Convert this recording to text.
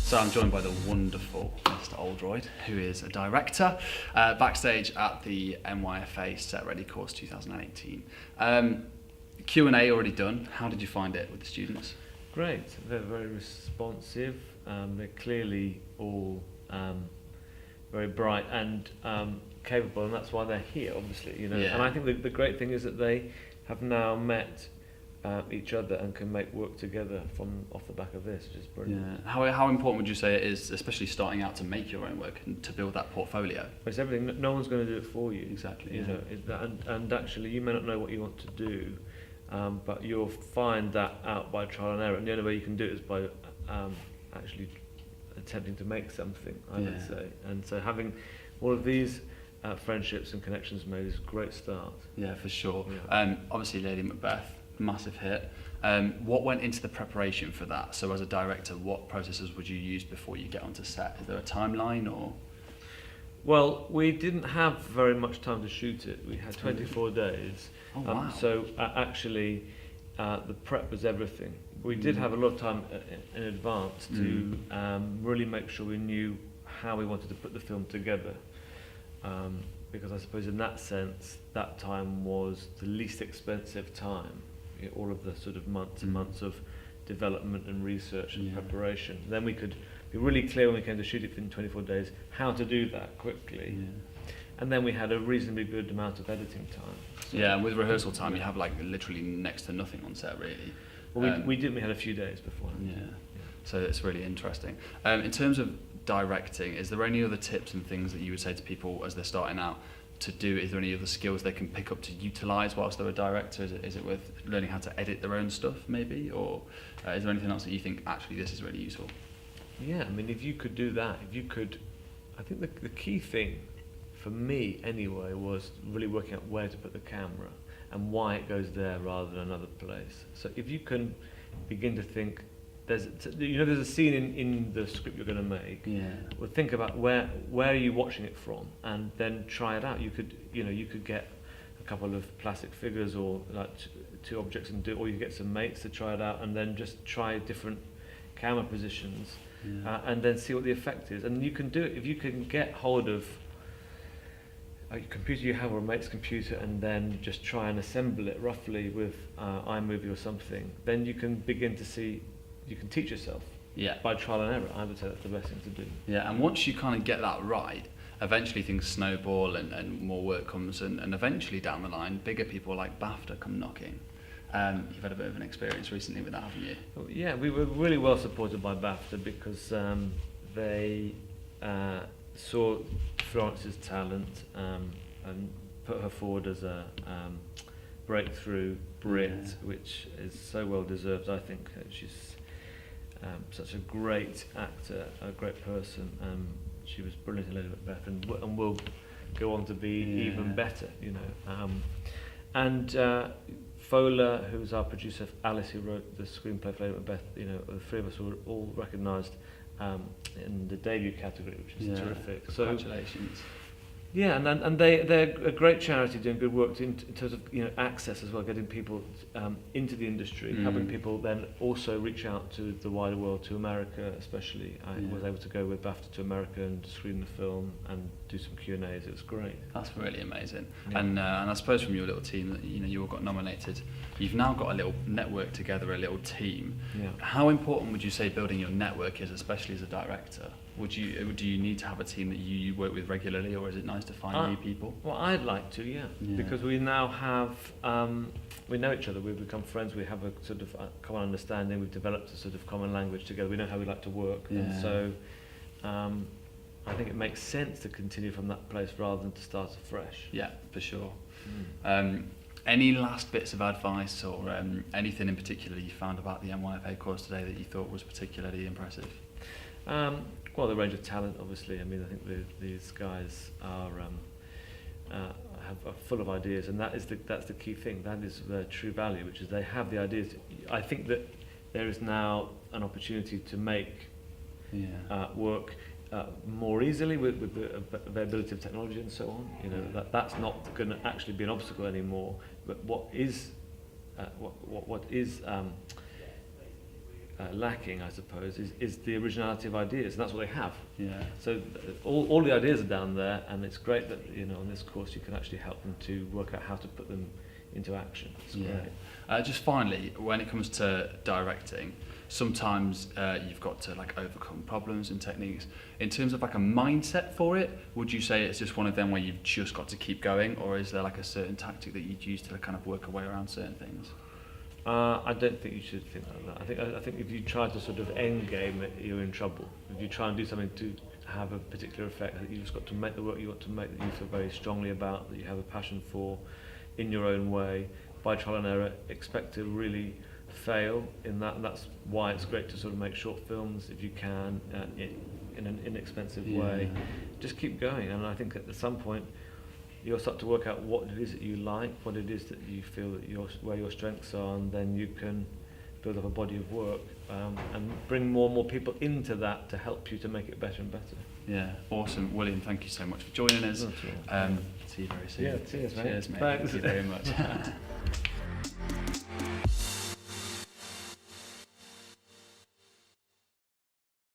So I'm joined by the wonderful Mr. Oldroyd, who is a director backstage at the NYFA Set Ready course 2018. Q&A already done. How did you find it with the students? Great. They're very responsive. They're clearly all very bright and capable, and that's why they're here, obviously. You know. Yeah. And I think the great thing is that they have now met each other and can make work together from off the back of this, which is brilliant. Yeah. How important would you say it is, especially starting out, to make your own work and to build that portfolio? It's everything. No one's going to do it for you. Exactly. You know, and actually, you may not know what you want to do, but you'll find that out by trial and error. And the only way you can do it is by actually attempting to make something, I would say. And so having all of these friendships and connections made is a great start. Yeah, for sure. Yeah. Obviously, Lady Macbeth, massive hit. What went into the preparation for that? So as a director, what processes would you use before you get onto set? Is there a timeline or? Well, we didn't have very much time to shoot it. We had 24 days. Oh, wow. So actually, the prep was everything. We did have a lot of time in advance to really make sure we knew how we wanted to put the film together. Because I suppose in that sense, that time was the least expensive time. All of the sort of months and months of development and research and preparation. Then we could be really clear when we came to shoot it in 24 days how to do that quickly. Yeah. And then we had a reasonably good amount of editing time. So yeah, and with rehearsal time, you have like literally next to nothing on set, really. Well, we had a few days before. Yeah. So it's really interesting. In terms of directing, is there any other tips and things that you would say to people as they're starting out to do? Is there any other skills they can pick up to utilise whilst they're a director? Is it with learning how to edit their own stuff, maybe? Or is there anything else that you think, actually, this is really useful? Yeah, I mean, if you could do that, I think the key thing, for me anyway, was really working out where to put the camera and why it goes there rather than another place. So if you can begin to think, there's a scene in the script you're going to make. Yeah. Well, think about where are you watching it from, and then try it out. You could get a couple of plastic figures or like two objects or you get some mates to try it out, and then just try different camera positions, and then see what the effect is. And you can do it if you can get hold of a computer you have or a mate's computer, and then just try and assemble it roughly with iMovie or something. Then you can begin to see. You can teach yourself by trial and error. I would say that's the best thing to do. Yeah, and once you kind of get that right, eventually things snowball and more work comes, and eventually down the line, bigger people like BAFTA come knocking. You've had a bit of an experience recently with that, haven't you? Well, yeah, we were really well supported by BAFTA because they saw Florence's talent and put her forward as a breakthrough Brit, which is so well deserved, I think. She's such a great actor, a great person. She was brilliant in Lady Macbeth, and will go on to be even better, you know. And Fowler, who's our producer, Alice, who wrote the screenplay for Lady Macbeth, you know, the three of us were all recognised in the debut category, which is terrific. Congratulations. Yeah, and they're a great charity doing good work in terms of access as well, getting people into the industry, helping people then also reach out to the wider world, to America especially. I was able to go with BAFTA to America and screen the film and do some Q&As. It was great. That's really amazing. Yeah. And I suppose from your little team that you all got nominated, you've now got a little network together, a little team. Yeah. How important would you say building your network is, especially as a director? Do you need to have a team that you work with regularly, or is it nice to find new people? Well, I'd like to, because we now have, we know each other, we've become friends, we have a sort of common understanding, we've developed a sort of common language together, we know how we like to work, and so I think it makes sense to continue from that place rather than to start afresh. Yeah, for sure. Any last bits of advice or anything in particular you found about the NYFA course today that you thought was particularly impressive? Well, the range of talent, obviously. I mean, I think these guys are full of ideas, and that's the key thing. That is their true value, which is they have the ideas. I think that there is now an opportunity to make work more easily with the availability of technology and so on. You know, that's not going to actually be an obstacle anymore. But what is lacking, I suppose, is the originality of ideas, and that's what they have. Yeah. So all the ideas are down there, and it's great that, you know, on this course you can actually help them to work out how to put them into action. It's great. Just finally, when it comes to directing, sometimes you've got to like overcome problems and techniques. In terms of like a mindset for it, would you say it's just one of them where you've just got to keep going, or is there like a certain tactic that you'd use to kind of work a way around certain things? I don't think you should think like that. I think if you try to sort of end game it, you're in trouble. If you try and do something to have a particular effect, I think you've just got to make the work you want to make, that you feel very strongly about, that you have a passion for, in your own way, by trial and error. Expect to really fail in that, and that's why it's great to sort of make short films if you can, in an inexpensive way. Just keep going, and I think at some point you'll start to work out what it is that you like, what it is that you feel that where your strengths are, and then you can build up a body of work and bring more and more people into that to help you to make it better and better. Yeah, awesome. William, thank you so much for joining us. See you very soon. Yeah, cheers, mate. Cheers, mate. Thanks. Thank you very much.